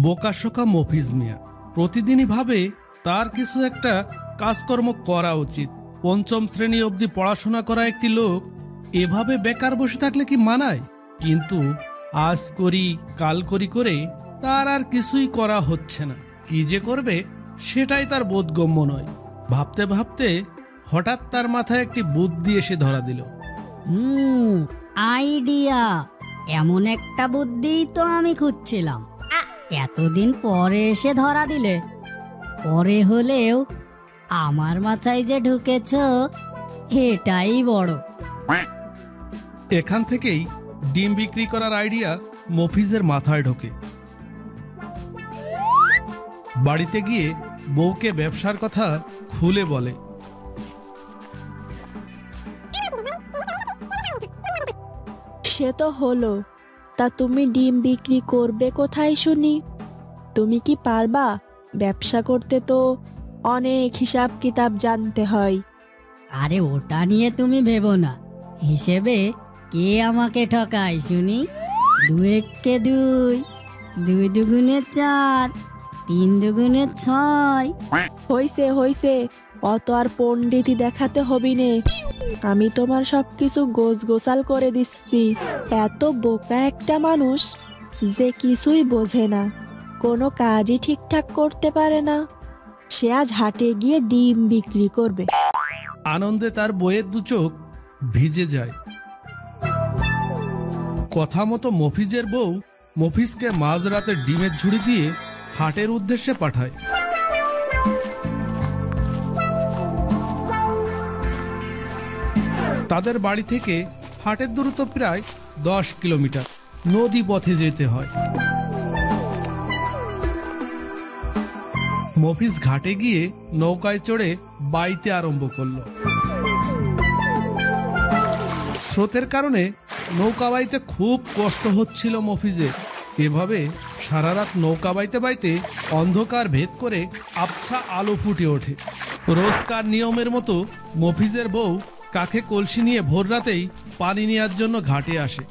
বোকাশোকা মফিজ মিয়া প্রতিদিনই ভাবে তার কিছু একটা কাজকর্ম করা উচিত। পঞ্চম শ্রেণী অবধি পড়াশোনা করা একটি লোক এভাবে বেকার বসে থাকলে কি মানায়? কিন্তু আজ করি কাল করি করে তার আর কিছুই করা হচ্ছে না। কি যে করবে সেটাই তার বোধগম্য নয়। ভাবতে ভাবতে হঠাৎ তার মাথায় একটি বুদ্ধি এসে ধরা দিল। আইডিয়া! এমন একটা বুদ্ধিই তো আমি খুঁজছিলাম। এতদিন পরে এসে ধরা দিলে। পরে হলেও আমার মাথায় যে ঢুকেছ এটাই বড়। এখান থেকেই ডিম বিক্রি করার আইডিয়া মফিজের মাথায় ঢোকে। বাড়িতে গিয়ে বউকে ব্যবসার কথা খুলে বলে। সে তো হলো, তা তুমি ডিম বিক্রি করবে কোথায় শুনি? তুমি কি পারবা? ব্যবসা করতে তো অনেক হিসাব কিতাব জানতে হয়। আরে ওটা নিয়ে তুমি ভেবো না। হিসেবে কে আমাকে ঠকায় শুনি? 2 একে 2, 2 দুগুণে 4, 3 দুগুণে 6। হইছে হইছে, অত আর পণ্ডিতি দেখাতে হবি নে। আমি তোমার সবকিছু গোছাল করে দিচ্ছি। এত বোকা একটা মানুষ যে কিছুই বোঝে না, কোনো কাজই ঠিকঠাক করতে পারে না, সে আজ হাটে গিয়ে ডিম বিক্রি করবে। আনন্দে তার বইয়ের 2 চোখ ভিজে যায়। কথা মতো মফিজের বউ মফিজকে মাঝরাতে ডিমের ঝুড়ি দিয়ে হাটের উদ্দেশ্যে পাঠায়। তাদের বাড়ি থেকে হাটের দূরত্ব প্রায় 10 কিলোমিটার। নদী পথে যেতে হয়। মফিজ ঘাটে গিয়ে নৌকায় চড়ে বাইতে আরম্ভ করল। স্রোতের কারণে নৌকা বাইতে খুব কষ্ট হচ্ছিল মফিজের। এভাবে সারা রাত নৌকা বাইতে বাইতে অন্ধকার ভেদ করে আবছা আলো ফুটে ওঠে। রোজকার নিয়মের মতো মফিজের বউ কাঁখে কলসি নিয়ে ভোর রাতেই পানি নেওয়ার জন্য ঘাটে আসে।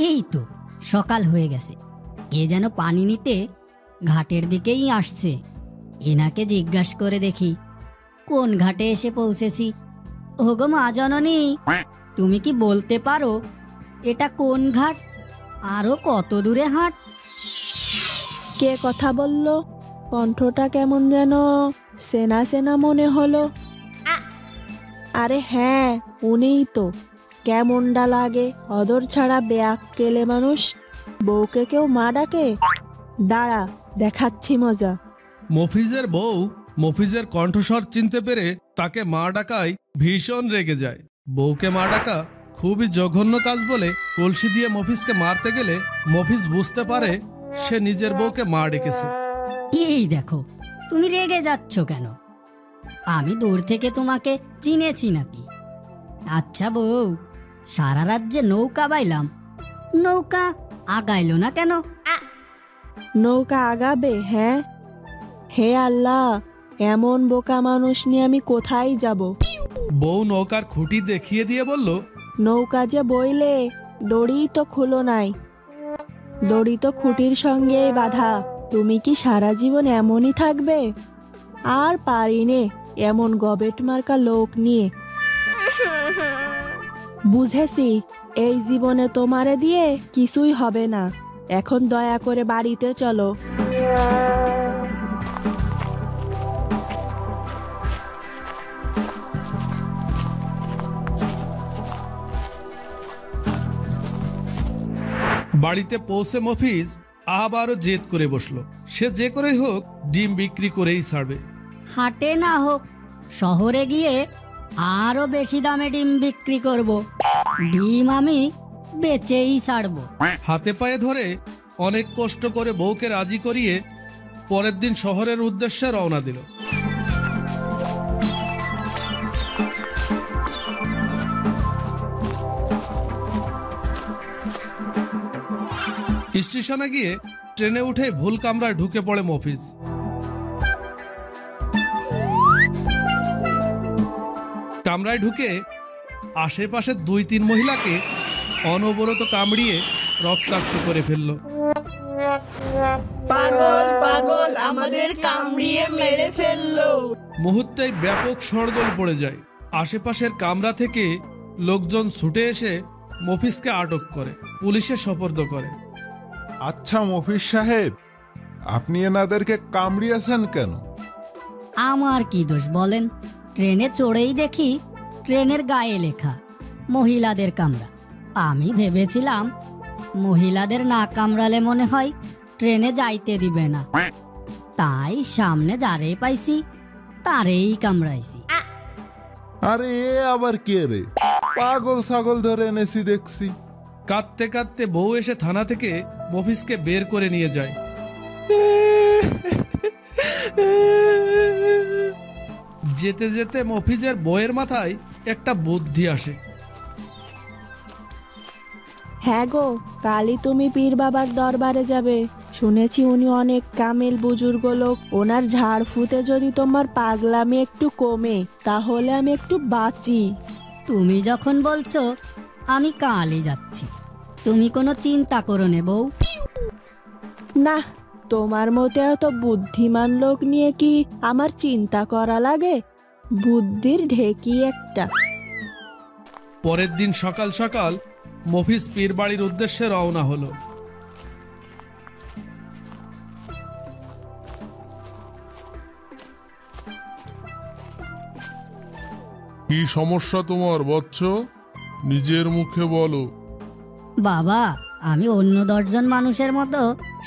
এই তো সকাল হয়ে গেছে। কে যেন পানি নিতে ঘাটের দিকেই আসছে। এনাকে জিজ্ঞাসা করে দেখি কোন ঘাটে এসে পৌঁছেছি। ওগো মা জননী, তুমি কি বলতে পারো এটা কোন ঘাট? আরো কত দূরে হাট? কে কথা বলল? কণ্ঠটা কেমন যেন সেনা সেনা মনে হলো। আরে হ্যাঁ, উনিই তো। কেমনটা লাগে অদর ছাড়া বেয়াক্কেলে মানুষ। বউকে কেউ মা ডাকে? দাঁড়া, দেখাচ্ছি মজা। মফিজের বউ মফিজের কণ্ঠস্বর চিনতে পেরে তাকে মা ডাকায় ভীষণ রেগে যায়। বউকে মা ডাকা খুবই জঘন্য কাজ বলে কলসি দিয়ে মফিজকে মারতে গেলে মফিজ বুঝতে পারে সে নিজের বউকে মা ডেকেছে। এই দেখো, তুমি রেগে যাচ্ছ কেন? আমি দূর থেকে তোমাকে চিনেছি নাকি? আচ্ছা বউ, সারা রাত যে নৌকা বাইলাম, নৌকা আগাইলো না কেন? নৌকা আগাবে? হ্যাঁ, হে আল্লাহ, এমন বোকা মানুষ নিয়ে আমি কোথায় যাব? বউ নৌকার খুঁটি দেখিয়ে দিয়ে বলল, নৌকা যে বইলে দড়ি তো খুলো নাই। দড়ি তো খুঁটির সঙ্গেই বাঁধা। তুমি কি সারা জীবন এমনই থাকবে? আর পারি নে এমন গবেট মার্কা লোক নিয়ে। বুঝেছি, এই জীবনে তোমারে দিয়ে কিছুই হবে না। এখন দয়া করে বাড়িতে চলো। বাড়িতে পৌঁছে মফিজ আবারও জেদ করে বসলো। সে যে করেই হোক ডিম বিক্রি করেই ছাড়বে। হাটে না হোক, শহরে গিয়ে আরো বেশি দামে ডিম বিক্রি করব। ডিম আমি বেচেই ছাড়বো। হাতে পায়ে ধরে অনেক কষ্ট করে বউকে রাজি করিয়ে পরের দিন শহরের উদ্দেশ্যে রওনা দিল। স্টেশনে গিয়ে ট্রেনে উঠে ভুল কামরায় ঢুকে পড়ে মফিজ। কামরায় ঢুকে আশেপাশে 2-3 মহিলাকে অনবরত কামড়িয়ে রক্তাক্ত করে ফেলল। পাগল পাগল আমাদের কামড়িয়ে মেরে ফেললো। মুহূর্তেই ব্যাপক শোরগোল পড়ে যায়। আশেপাশের কামরা থেকে লোকজন ছুটে এসে মফিজকে আটক করে পুলিশে সোপর্দ করে। আচ্ছা মফিজ সাহেব, আপনি এনাদেরকে কামড়িয়েছেন কেন? আমার কি দোষ বলেন? ট্রেনে চড়েই দেখি ট্রেনের গায়ে লেখা মহিলাদের কামরা। আমি ভেবেছিলাম মহিলাদের না কামড়ালে মনে হয় ট্রেনে যাইতে দিবে না, তাই সামনে যারে পাইছি তারেই কামড়াইছি। আরে এ আবার কে রে? পাগল ছাগল ধরে এনেছি দেখছি। কাঁদতে কাঁদতে বউ এসে থানা থেকে মফিজকে বের করে নিয়ে যায়। যেতে যেতে মফিজের বউয়ের মাথায় একটা বুদ্ধি আসে। হ্যাঁ গো, কালই তুমি পীর বাবার দরবারে যাবে। শুনেছি উনি অনেক কামেল বুজুর্গ লোক। ওনার ঝাড় ফুতে যদি তোমার পাগলামি একটু কমে, তাহলে আমি একটু বাঁচি। তুমি যখন বলছো আমি কালই যাচ্ছি, তুমি কোনো চিন্তা করো নে বউ। না, তোমার মতো এত বুদ্ধিমান লোক নিয়ে কি আমার চিন্তা করা লাগে? বুদ্ধির ঢেকি একটা। পরের দিন সকাল সকাল মফিজ পীর বাড়ির উদ্দেশ্যে রওনা হলো। কি সমস্যা তোমার বৎস? নিজের মুখে বলো। বাবা, আমি অন্য 10 জন মানুষের মতো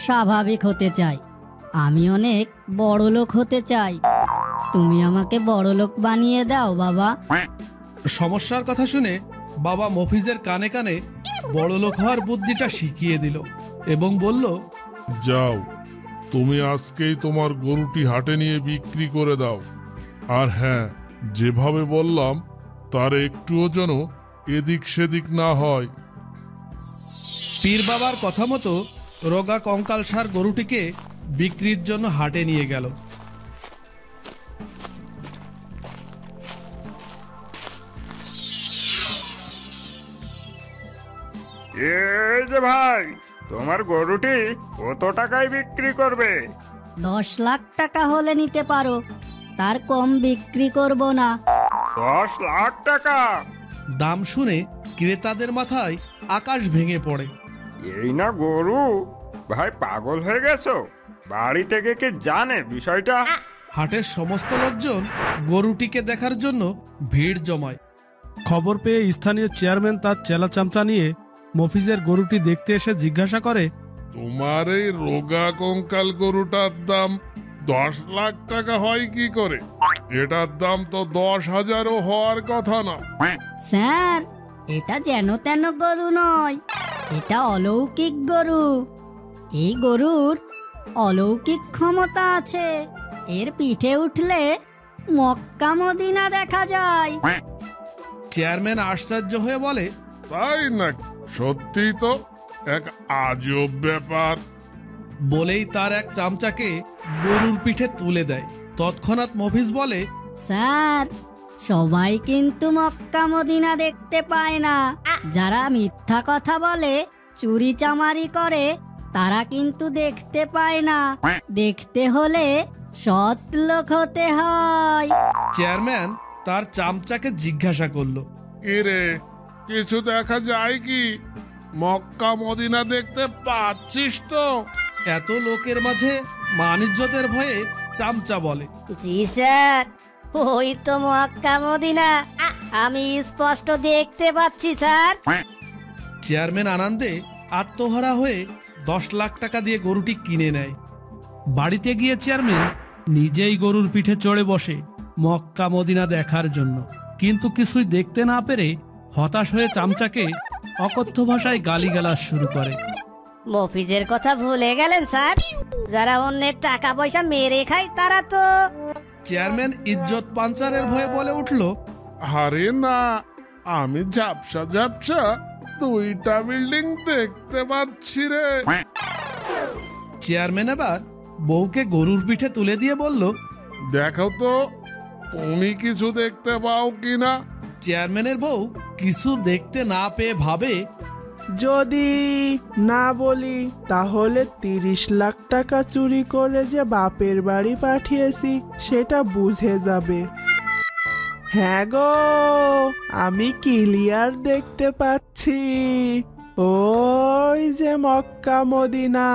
স্বাভাবিক হতে চাই। আমি অনেক বড় লোক হতে চাই। তুমি আমাকে বড় লোক বানিয়ে দাও বাবা। সমস্যার কথা শুনে বাবা মফিজের কানে কানে বড়লোক হওয়ার বুদ্ধিটা শিখিয়ে দিল এবং বলল, যাও, তুমি আজকেই তোমার গরুটি হাটে নিয়ে বিক্রি করে দাও। আর হ্যাঁ, যেভাবে বললাম তার একটুও যেন এদিক সেদিক না হয়। পীর বাবার কথা মতো রোগা কঙ্কালসার গরুটিকে বিক্রির জন্য হাটে নিয়ে গেল। এই যে ভাই, তোমার গরুটি কত টাকায় বিক্রি করবে? 10 লাখ টাকা হলে নিতে পারো, তার কম বিক্রি করব না। 10 লাখ টাকা? দাম শুনে ক্রেতাদের মাথায় আকাশ ভেঙে পড়ে। এই না গরু? ভাই পাগল হয়ে গেছো? বাড়ি থেকে কি জানে বিষয়টা? হাটের সমস্ত লোকজন গরুটিকে দেখার জন্য ভিড় জমায়। খবর পেয়ে স্থানীয় চেয়ারম্যান তার চেলা চামচা নিয়ে মফিজের গরুটি দেখতে এসে জিজ্ঞাসা করে, তোমার এই রোগা কঙ্কাল গরুটার দাম 10 লাখ টাকা হয় কি করে? এটার দাম তো 10,000ও হওয়ার কথা না। স্যার, এটা যেন তেন গরু নয়, এটা অলৌকিক গরু। এই গরুর অলৌকিক ক্ষমতা আছে। এর পিঠে উঠলে মক্কা মদিনা দেখা যায়। চেয়ারম্যান আশ্চর্য হয়ে বলে, তাই না? সত্যি তো এক আজব ব্যাপার। বলেই তার এক চামচাকে গরুর পিঠে তুলে দেয়। তৎক্ষণাৎ মফিজ বলে, স্যার, সবাই কিন্তু মক্কা মদিনা দেখতে পায় না। যারা মিথ্যা কথা বলে, চুরি চামারি করে, তারা কিন্তু দেখতে পায় না। দেখতে হলে সৎ লোক হতে হয়। চেয়ারম্যান তার চামচাকে জিজ্ঞাসা করলো, এরে, কিছু দেখা যায় কি? মক্কা মদিনা দেখতে পাচ্ছিস তো? এত লোকের মাঝে মান-ইজ্জতের ভয়ে চামচা বলে, জি স্যার, ওই তো মক্কা মদিনা, আমি স্পষ্ট দেখতে পাচ্ছি স্যার। চেয়ারম্যান আনন্দে আত্মহারা হয়ে 10 লাখ টাকা দিয়ে গরুটি কিনে নেয়। বাড়িতে গিয়ে চেয়ারম্যান নিজেই গরুর পিঠে চড়ে বসে মক্কা মদিনা দেখার জন্য, কিন্তু কিছুই দেখতে না পেরে হতাশ হয়ে চামচাকে অকথ্য ভাষায় গালিগালাজ শুরু করে। মফিজের কথা ভুলে গেলেন স্যার? যারা অন্যের টাকা পয়সা মেরে খায় তারা তো... চেয়ারম্যান ইজ্জত পাঞ্চারের ভয়ে বলে উঠল, আরে না, আমি ঝাপসা ঝাপসা 2টা বিল্ডিং দেখতে পাচ্ছি রে। চেয়ারম্যান এবার বউকে গরুর পিঠে তুলে দিয়ে বলল, দেখো তো তুমি কিছু দেখতে পাও কিনা। চেয়ারম্যানের বউ কিছু দেখতে না পেয়ে ভাবে, যদি না বলি তাহলে 30 লাখ টাকা চুরি করে যে বাপের বাড়ি পাঠিয়েছি সেটা বুঝে যাবে। হ্যাঁ গো, আমি ক্লিয়ার দেখতে পাচ্ছি, ওই যে মক্কা মদিনা।